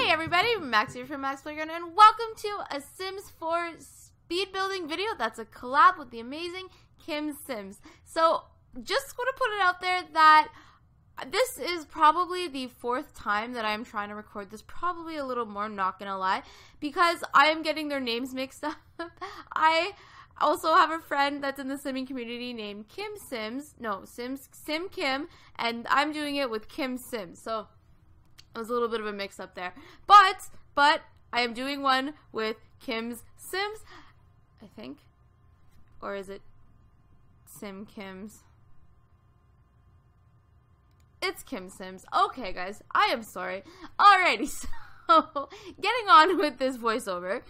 Hey everybody, Max here from MaksPlayground, and welcome to a Sims 4 speed building video that's a collab with the amazing KimsSims. So, just want to put it out there that this is probably the 4th time that I'm trying to record this, probably a little more, not gonna lie, because I am getting their names mixed up. I also have a friend that's in the simming community named Sim Kim, and I'm doing it with KimsSims. So it was a little bit of a mix up there. But I am doing one with KimsSims, I think. Or is it Sim Kims? It's KimsSims. Okay, guys, I am sorry. Alrighty, so getting on with this voiceover.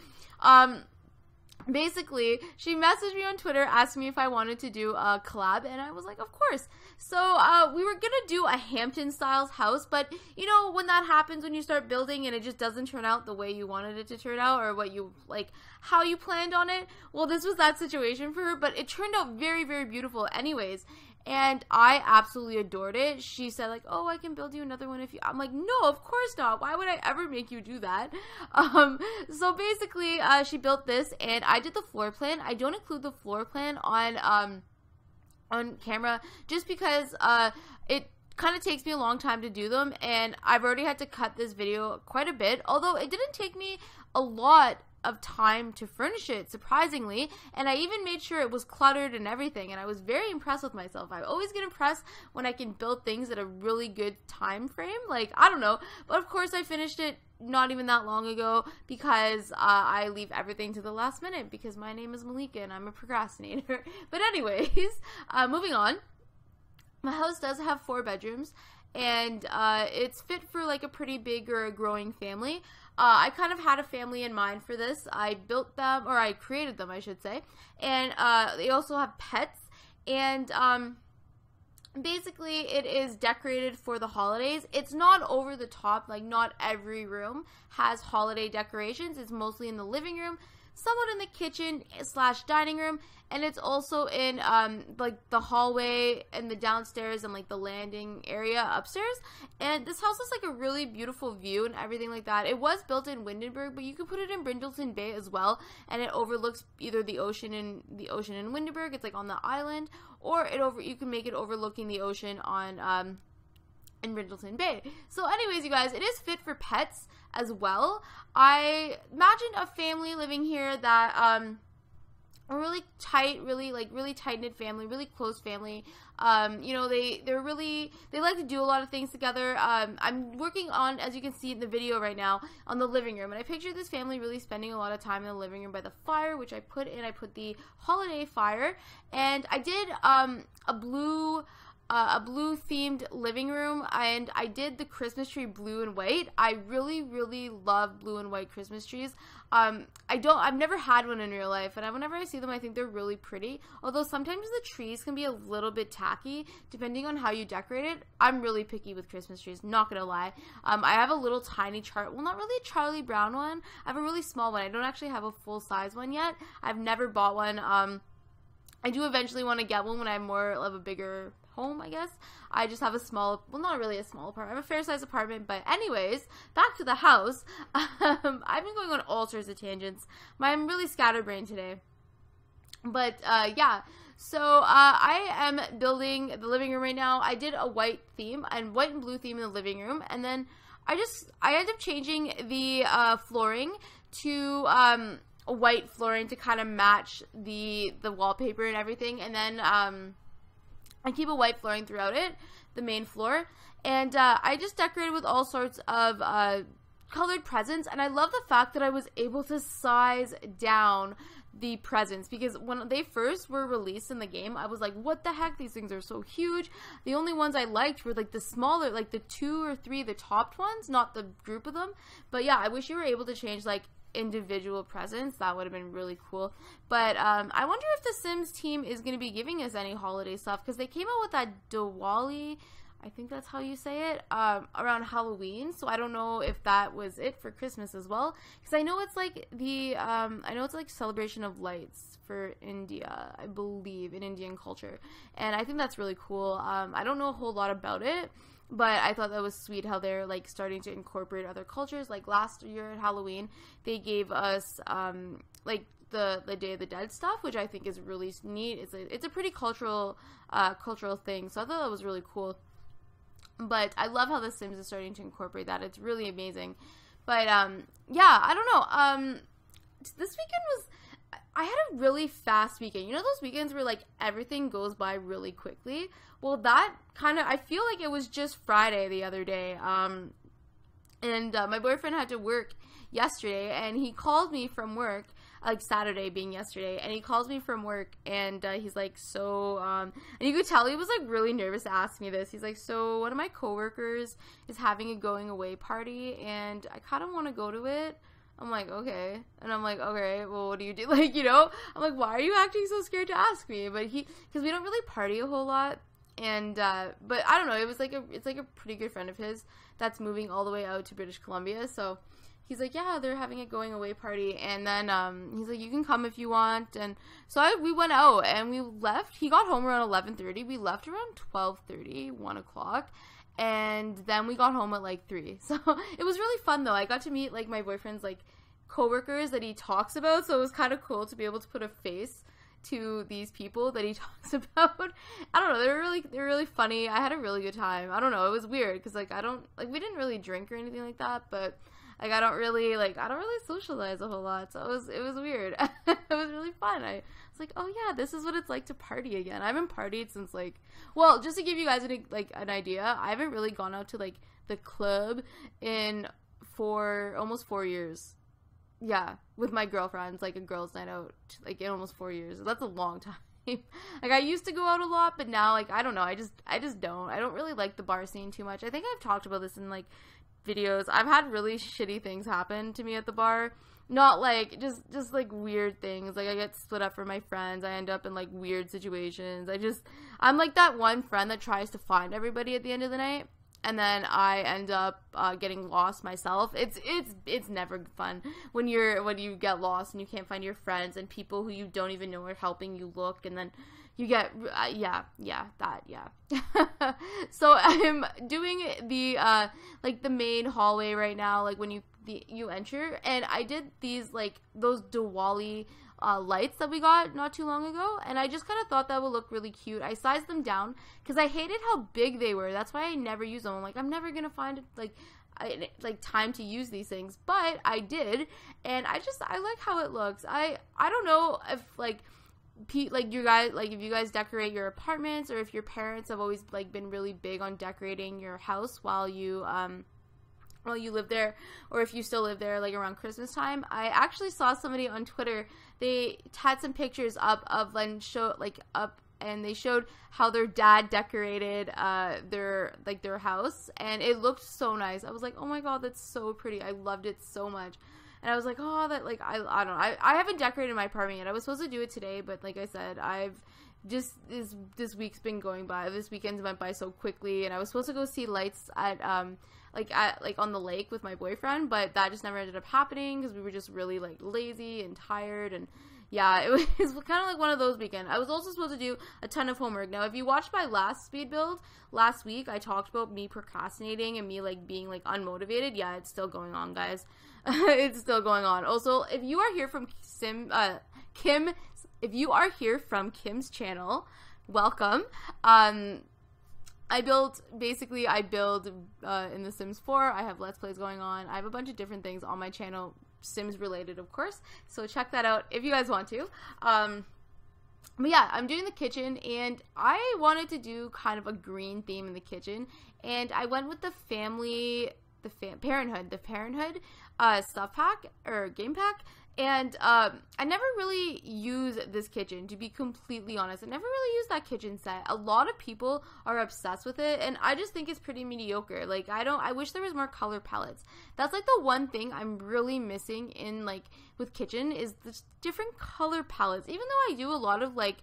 Basically, she messaged me on Twitter asking me if I wanted to do a collab, and I was like, of course. So, we were gonna do a Hampton-style house, but, you know, when that happens, when you start building and it just doesn't turn out the way you wanted it to turn out, or what you, like, how you planned on it, well, this was that situation for her, but it turned out very, very beautiful anyways. And I absolutely adored it. She said, like, oh, I can build you another one if you... I'm like, no, of course not. Why would I ever make you do that? So basically, she built this, and I did the floor plan. I don't include the floor plan on camera just because it kind of takes me a long time to do them, and I've already had to cut this video quite a bit, although it didn't take me a lot of time to furnish it, surprisingly, and I even made sure it was cluttered and everything, and I was very impressed with myself. I always get impressed when I can build things at a really good time frame, like, I don't know, but of course I finished it not even that long ago because I leave everything to the last minute because my name is Malika and I'm a procrastinator. But anyways, moving on, my house does have 4 bedrooms, and it's fit for like a pretty big or a growing family. I kind of had a family in mind for this. I built them, or I created them, I should say, and they also have pets, and basically it is decorated for the holidays. It's not over the top, like not every room has holiday decorations. It's mostly in the living room, somewhat in the kitchen / dining room, and it's also in like the hallway and the downstairs and like the landing area upstairs. And this house has like a really beautiful view and everything like that. It was built in Windenburg, but you can put it in Brindleton Bay as well, and it overlooks either the ocean in Windenburg. It's like on the island, or you can make it overlooking the ocean on in Brindleton Bay. So anyways, you guys, it is fit for pets as well. I imagined a family living here that a really tight, really tight-knit family, really close family. You know, they like to do a lot of things together. I'm working on, as you can see in the video right now, on the living room, and I pictured this family really spending a lot of time in the living room by the fire, which I put the holiday fire, and I did a blue themed living room, and I did the Christmas tree blue and white. I really love blue and white Christmas trees. I've never had one in real life, and whenever I see them, I think they're really pretty, although sometimes the trees can be a little bit tacky depending on how you decorate it. I'm really picky with Christmas trees, not gonna lie. I have a little tiny not really a Charlie Brown one. I have a really small one. I don't actually have a full size one yet. I've never bought one. I do eventually want to get one when I have more of a bigger home, I guess. I just have a small, well, not really a small apartment. I have a fair-sized apartment, but anyways, back to the house. I've been going on all sorts of tangents. I'm really scatterbrained today. But, yeah. So, I am building the living room right now. I did a white theme, and white and blue theme in the living room, and then I ended up changing the flooring to white flooring to kind of match the wallpaper and everything, and then I keep a white flooring throughout it, the main floor, and I just decorated with all sorts of colored presents, and I love the fact that I was able to size down the presents, because when they first were released in the game, I was like, what the heck, these things are so huge. The only ones I liked were like the smaller, like the 2 or 3 the topped ones, not the group of them. But yeah, I wish you were able to change like individual presents. That would have been really cool. But I wonder if the Sims team is going to be giving us any holiday stuff, because they came out with that Diwali, I think that's how you say it, around Halloween. So I don't know if that was it for Christmas as well, because I know it's like the I know it's like celebration of lights for India, I believe, in Indian culture, and I think that's really cool. I don't know a whole lot about it. But I thought that was sweet how they're like starting to incorporate other cultures. Like last year at Halloween, they gave us like the Day of the Dead stuff, which I think is really neat. It's a pretty cultural thing. So I thought that was really cool. But I love how The Sims is starting to incorporate that. It's really amazing. But yeah, I don't know. This weekend I had a really fast weekend. You know those weekends where like everything goes by really quickly? Well, that kind of, I feel like it was just Friday the other day. And my boyfriend had to work yesterday, and he called me from work, like Saturday being yesterday, and he calls me from work, and he's like, so, and you could tell he was like really nervous to ask me this. He's like, so one of my coworkers is having a going away party, and I kind of want to go to it. I'm like, okay. And I'm like, okay, well, what do you do? Like, you know, I'm like, why are you acting so scared to ask me? But because we don't really party a whole lot. And, but I don't know, it's like a pretty good friend of his that's moving all the way out to British Columbia. So he's like, yeah, they're having a going away party. And then, he's like, you can come if you want. And so we went out and we left. He got home around 11:30. We left around 12:30, 1 o'clock. And then we got home at like 3. So it was really fun though. I got to meet like my boyfriend's like coworkers that he talks about. So it was kind of cool to be able to put a face to these people that he talks about. I don't know. They were really funny. I had a really good time. I don't know. It was weird because like we didn't really drink or anything like that, but like I don't really socialize a whole lot. So it was weird. It was really fun. I was like, oh yeah, this is what it's like to party again. I haven't partied since well, just to give you guys an idea, I haven't really gone out to like the club in almost 4 years. Yeah, with my girlfriends, like a girls' night out, like in almost 4 years. That's a long time. Like I used to go out a lot, but now like I don't know. I just don't. I don't really like the bar scene too much. I think I've talked about this in like videos. I've had really shitty things happen to me at the bar. Not like just like weird things. Like I get split up from my friends. I end up in like weird situations. I'm like that one friend that tries to find everybody at the end of the night, and then I end up getting lost myself. It's never fun when you get lost and you can't find your friends and people who you don't even know are helping you look, and then you get So I'm doing the like the main hallway right now, like when you enter, and I did these like those Diwali lights that we got not too long ago, and I just kind of thought that would look really cute. I sized them down because I hated how big they were. That's why I never use them. I'm like, I'm never gonna find time to use these things, but I did, and I like how it looks. I don't know if if you guys decorate your apartments, or if your parents have always like been really big on decorating your house while you live there, or if you still live there like around Christmas time. I actually saw somebody on Twitter, they had some pictures up of and they showed how their dad decorated their house, and it looked so nice. I was like, oh my god, that's so pretty. I loved it so much. And I was like, oh, that like I don't know. I haven't decorated my apartment yet. I was supposed to do it today, but like I said, I've just this week's been going by. This weekend's went by so quickly, and I was supposed to go see lights at on the lake with my boyfriend, but that just never ended up happening because we were just really like lazy and tired. And yeah, it was kind of like one of those weekends. I was also supposed to do a ton of homework. Now, if you watched my last speed build last week, I talked about me procrastinating and me like being like unmotivated. Yeah, it's still going on, guys. It's still going on. Also, if you are here from if you are here from Kim's channel, welcome. I build in The Sims 4. I have Let's Plays going on. I have a bunch of different things on my channel, Sims related, of course. So check that out if you guys want to. But yeah, I'm doing the kitchen, and I wanted to do kind of a green theme in the kitchen, and I went with the Parenthood stuff pack or game pack. And I never really use this kitchen, to be completely honest. I never really use that kitchen set. A lot of people are obsessed with it, and I just think it's pretty mediocre. Like, I wish there was more color palettes. That's like the one thing I'm really missing in like with kitchen is the different color palettes. Even though I do a lot of like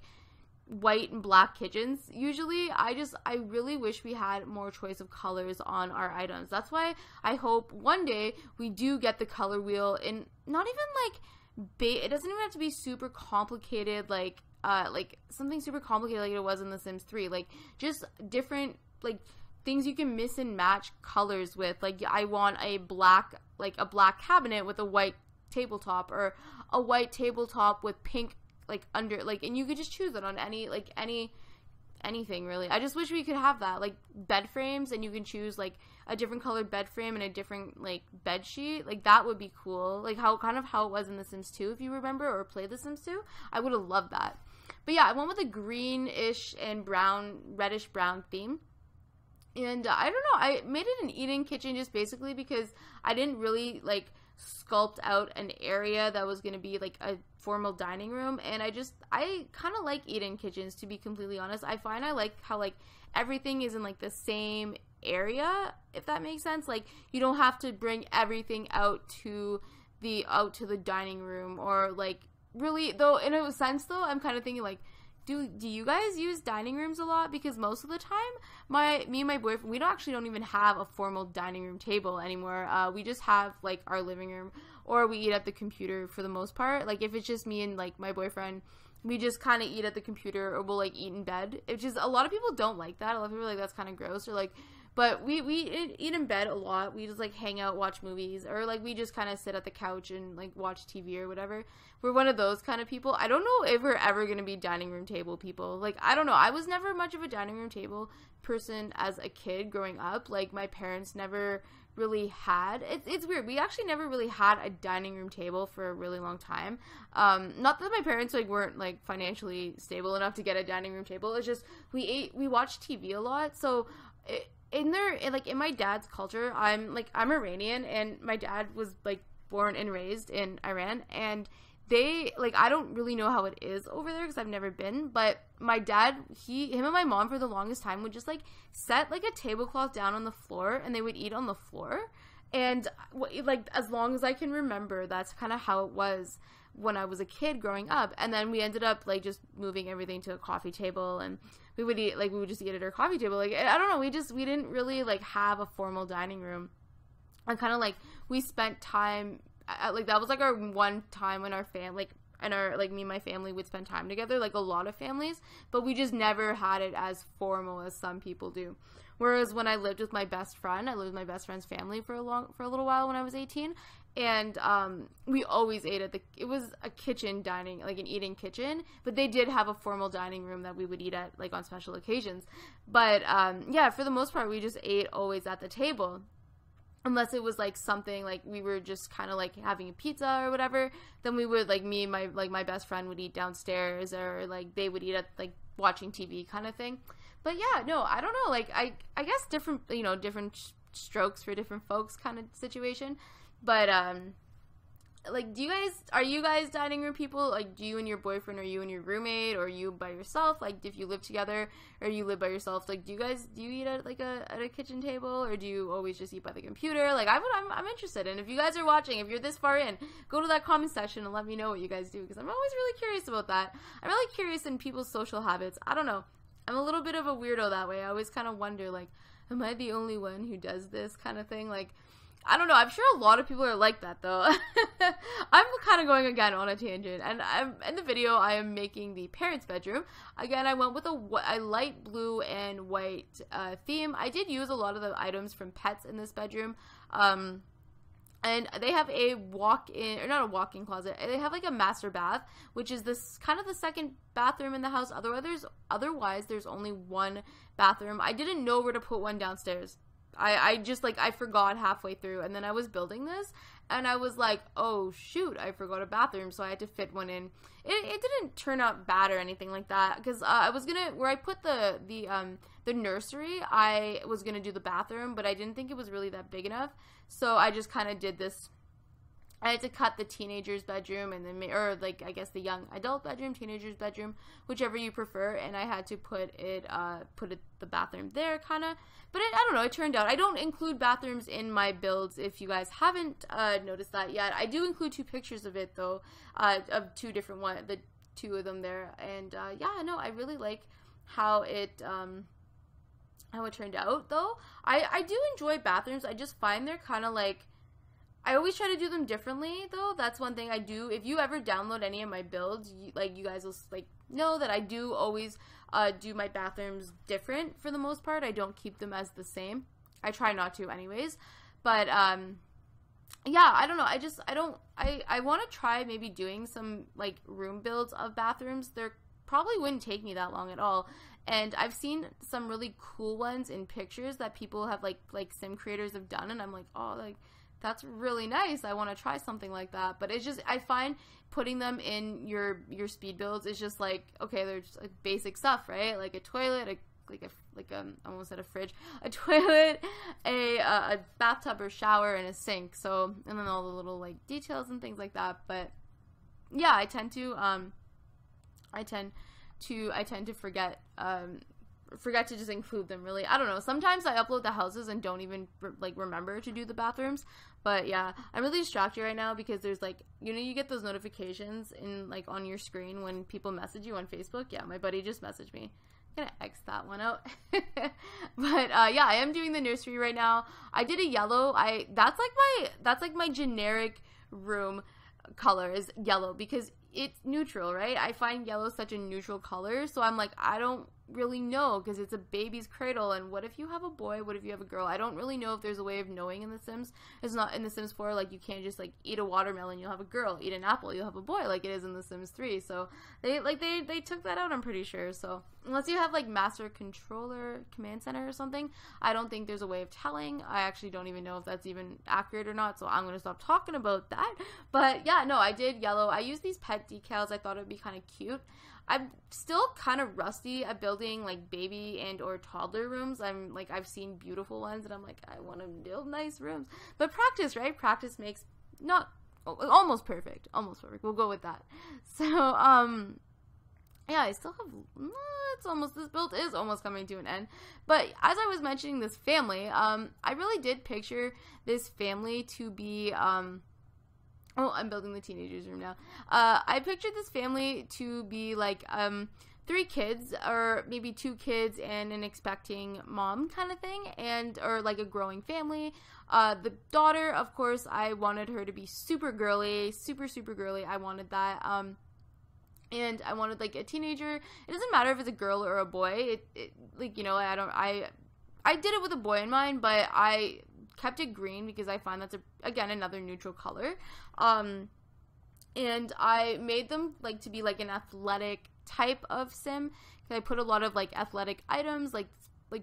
white and black kitchens usually, I really wish we had more choice of colors on our items. That's why I hope one day we do get the color wheel, and not even like it doesn't even have to be super complicated, like something super complicated like it was in The Sims 3, like just different like things you can mix and match colors with. Like, I want a black cabinet with a white tabletop, or a white tabletop with pink, like, under, like, and you could just choose it on anything really. I just wish we could have that, like, bed frames, and you can choose like a different colored bed frame and a different like bed sheet. Like, that would be cool, like how it was in The Sims 2, if you remember or played The Sims 2. I would have loved that. But yeah, I went with a greenish and reddish brown theme. And I don't know, I made it an eat-in kitchen just basically because I didn't really like sculpt out an area that was going to be like a formal dining room, and I kind of like eat-in kitchens, to be completely honest. I find I like how like everything is in like the same area, if that makes sense. Like, you don't have to bring everything out to the dining room, or like, really though, in a sense though, I'm kind of thinking like, do you guys use dining rooms a lot? Because most of the time, me and my boyfriend, we don't even have a formal dining room table anymore. We just have like our living room, or we eat at the computer for the most part. Like, if it's just me and like my boyfriend, we just kind of eat at the computer, or we'll like eat in bed. It's just, a lot of people don't like that. A lot of people are like, that's kind of gross, or like, but we eat in bed a lot. We just like hang out, watch movies, or like we just kind of sit at the couch and like watch TV or whatever. We're one of those kind of people. I don't know if we're ever going to be dining room table people. Like, I don't know. I was never much of a dining room table person as a kid growing up. Like, my parents never really had. It's weird. We actually never really had a dining room table for a really long time. Not that my parents like weren't like financially stable enough to get a dining room table. It's just we watched TV a lot. So in my dad's culture, I'm Iranian, and my dad was like born and raised in Iran, and they like, I don't really know how it is over there because I've never been, but my dad, him and my mom for the longest time would just like set like a tablecloth down on the floor, and they would eat on the floor. And like, as long as I can remember, that's kind of how it was when I was a kid growing up. And then we ended up like just moving everything to a coffee table, and we would just eat at our coffee table. Like, I don't know, we didn't really like have a formal dining room. And kind of like, we spent time, like, that was like our one time when our family, like me and my family would spend time together, like a lot of families, but we just never had it as formal as some people do. Whereas when I lived with my best friend, I lived with my best friend's family for a little while when I was 18, and we always ate it was a kitchen dining, like an eating kitchen, but they did have a formal dining room that we would eat at like on special occasions. But yeah, for the most part, we just ate always at the table. Unless it was like something like we were just kind of like having a pizza or whatever, then we would, like, me and my best friend would eat downstairs, or like they would eat at like watching TV kind of thing. But yeah, no, I don't know, like I guess different strokes for different folks kind of situation. But like, are you guys dining room people? Like, do you and your boyfriend, or you and your roommate, or you by yourself? Like, if you live together or you live by yourself, like, do you eat at like at a kitchen table, or do you always just eat by the computer? Like, I'm interested. And if you guys are watching, if you're this far in, go to that comment section and let me know what you guys do, because I'm always really curious about that. I'm really curious in people's social habits. I don't know. I'm a little bit of a weirdo that way. I always kind of wonder, like, am I the only one who does this kind of thing? Like, I don't know. I'm sure a lot of people are like that, though. I'm kind of going again on a tangent. And in the video, I am making the parents' bedroom. Again, I went with a light blue and white theme. I did use a lot of the items from pets in this bedroom. And they have a walk-in, or not a walk-in closet. They have like a master bath, which is this kind of the second bathroom in the house. Otherwise, there's only one bathroom. I didn't know where to put one downstairs. I just, like, I forgot halfway through, and then I was building this, and I was like, oh shoot, I forgot a bathroom, so I had to fit one in. It didn't turn out bad or anything like that, because I was gonna, where I put the nursery, I was gonna do the bathroom, but I didn't think it was really that big enough, so I just kind of did this. I had to cut the teenager's bedroom, and then, or like, I guess the young adult bedroom, teenager's bedroom, whichever you prefer, and I had to put the bathroom there, kind of. But I don't know, it turned out. I don't include bathrooms in my builds, if you guys haven't noticed that yet. I do include 2 pictures of it, though, of 2 different ones, the 2 of them there. And yeah, no, I really like how it turned out, though. I do enjoy bathrooms. I just find they're kind of like, I always try to do them differently, though. That's one thing I do. If you ever download any of my builds, you guys will, like, know that I do always do my bathrooms different for the most part. I don't keep them as the same. I try not to anyways. But yeah, I don't know. I want to try maybe doing some like room builds of bathrooms. They're probably wouldn't take me that long at all. And I've seen some really cool ones in pictures that people have like sim creators have done, and I'm like, oh, like that's really nice. I want to try something like that. But it's just, I find putting them in your speed builds is just like, okay, they're just like basic stuff, right? Like a toilet, I almost said a fridge, a toilet, a bathtub or shower, and a sink. So, and then all the little like details and things like that. But yeah, I tend to forget to just include them, really. I don't know. Sometimes I upload the houses and don't even remember to do the bathrooms. But yeah, I'm really distracted right now because there's like, you know, you get those notifications in like on your screen when people message you on Facebook. Yeah, my buddy just messaged me. I'm gonna X that one out. But yeah, I am doing the nursery right now. I did a yellow. That's like my generic room color is yellow because it's neutral, right? I find yellow such a neutral color, so I'm like, I don't really know because it's a baby's cradle, and what if you have a boy, what if you have a girl? I don't really know if there's a way of knowing in The Sims. It's not in The Sims 4, like you can't just like eat a watermelon, you'll have a girl, eat an apple, you'll have a boy, like it is in The Sims 3. So they took that out, I'm pretty sure. So unless you have like master controller command center or something, I don't think there's a way of telling. I actually don't even know if that's even accurate or not, so I'm gonna stop talking about that. But yeah, no, I did yellow. I used these pet decals. I thought it would be kind of cute. I'm still kind of rusty at building like baby and or toddler rooms. I've seen beautiful ones and I'm like, I want to build nice rooms. But practice, right? Practice makes almost perfect. Almost perfect. We'll go with that. So, yeah, I still have, this build is almost coming to an end. But as I was mentioning this family, I really did picture this family to be, oh, I'm building the teenagers room now. I pictured this family to be like 3 kids, or maybe 2 kids and an expecting mom kind of thing, or like a growing family. The daughter, of course, I wanted her to be super girly, super girly. I wanted that. And I wanted like a teenager. It doesn't matter if it's a girl or a boy. Like, you know, I did it with a boy in mind, but I kept it green because I find that's again another neutral color. And I made them like to be like an athletic type of sim. I put a lot of like athletic items like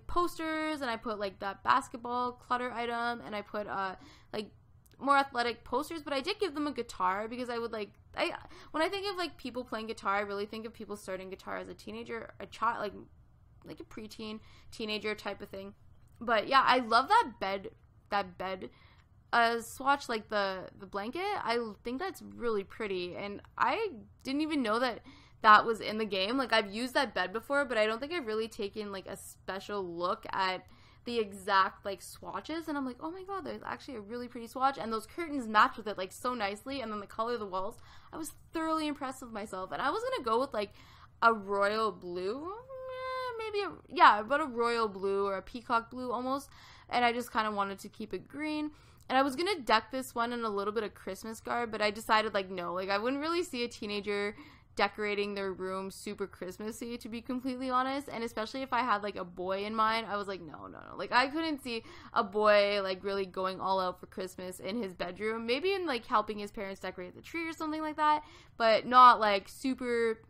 posters, and I put like that basketball clutter item, and I put like more athletic posters, but I did give them a guitar because I would when I think of like people playing guitar, I really think of people starting guitar as a teenager, a child, like a preteen, teenager type of thing. But yeah, I love that bed swatch, like the blanket. I think that's really pretty, and I didn't even know that was in the game. Like, I've used that bed before, but I don't think I've really taken like a special look at the exact like swatches, and I'm like, oh my god, there's actually a really pretty swatch, and those curtains match with it like so nicely, and then the color of the walls, I was thoroughly impressed with myself. And I was gonna go with like a royal blue, but a royal blue or a peacock blue almost, and I just kind of wanted to keep it green. And I was gonna deck this one in a little bit of Christmas garb, but I decided like no, like I wouldn't really see a teenager decorating their room super Christmassy, to be completely honest. And especially if I had like a boy in mind, I was like no, like I couldn't see a boy like really going all out for Christmas in his bedroom. Maybe in like helping his parents decorate the tree or something like that, but not like super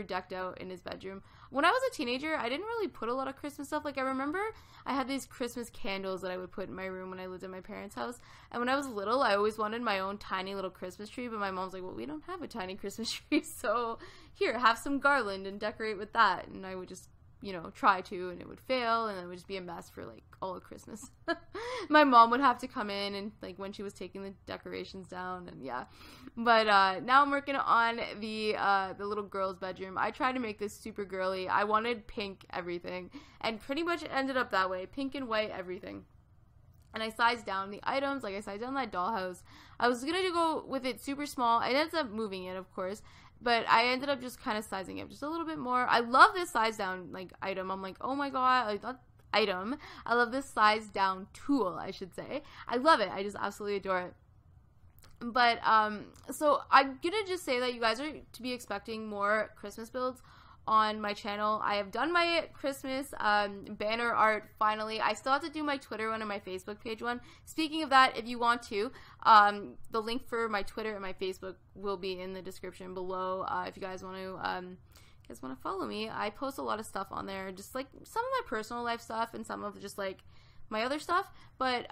decked out in his bedroom. When I was a teenager, I didn't really put a lot of Christmas stuff. Like, I remember I had these Christmas candles that I would put in my room when I lived at my parents' house. And when I was little, I always wanted my own tiny little Christmas tree. But my mom's like, well, we don't have a tiny Christmas tree. So here, have some garland and decorate with that. And I would just, you know, try to, and it would fail. And it would just be a mess for, like, all of Christmas. My mom would have to come in and, like, when she was taking the decorations down. And, yeah. But now I'm working on the little girl's bedroom. I tried to make this super girly. I wanted pink everything, and pretty much it ended up that way. Pink and white everything. And I sized down the items. Like, I sized down that dollhouse. I was going to go with it super small. I ended up moving it, of course. But I ended up just kind of sizing it just a little bit more. I love this size down, like, item. I'm like, oh my god. Like, not item. I love this size down tool, I should say. I love it. I just absolutely adore it. But so I'm gonna just say that you guys are to be expecting more Christmas builds on my channel. I have done my Christmas banner art finally. I still have to do my Twitter one and my Facebook page one. Speaking of that, if you want to, the link for my Twitter and my Facebook will be in the description below. If you guys want to follow me, I post a lot of stuff on there, just like some of my personal life stuff and some of just like my other stuff, but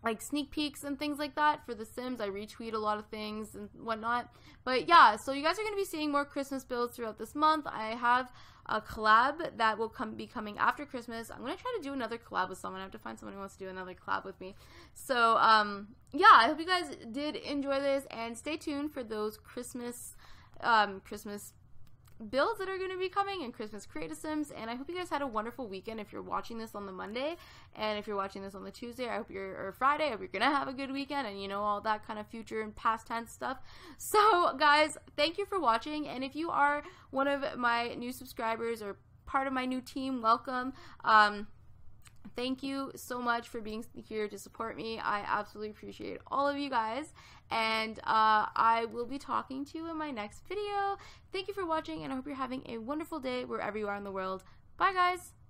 like sneak peeks and things like that for The Sims. I retweet a lot of things and whatnot. But yeah, so you guys are going to be seeing more Christmas builds throughout this month. I have a collab that will be coming after Christmas. I'm going to try to do another collab with someone. I have to find someone who wants to do another collab with me. So yeah, I hope you guys did enjoy this, and stay tuned for those Christmas builds that are going to be coming, and Christmas Create Sims. And I hope you guys had a wonderful weekend if you're watching this on the Monday, and if you're watching this on the Tuesday, I hope or Friday, I hope you're gonna have a good weekend, and you know, all that kind of future and past tense stuff. So guys, thank you for watching, and if you are one of my new subscribers or part of my new team, welcome. Thank you so much for being here to support me. I absolutely appreciate all of you guys, and I will be talking to you in my next video. Thank you for watching, and I hope you're having a wonderful day wherever you are in the world. Bye, guys!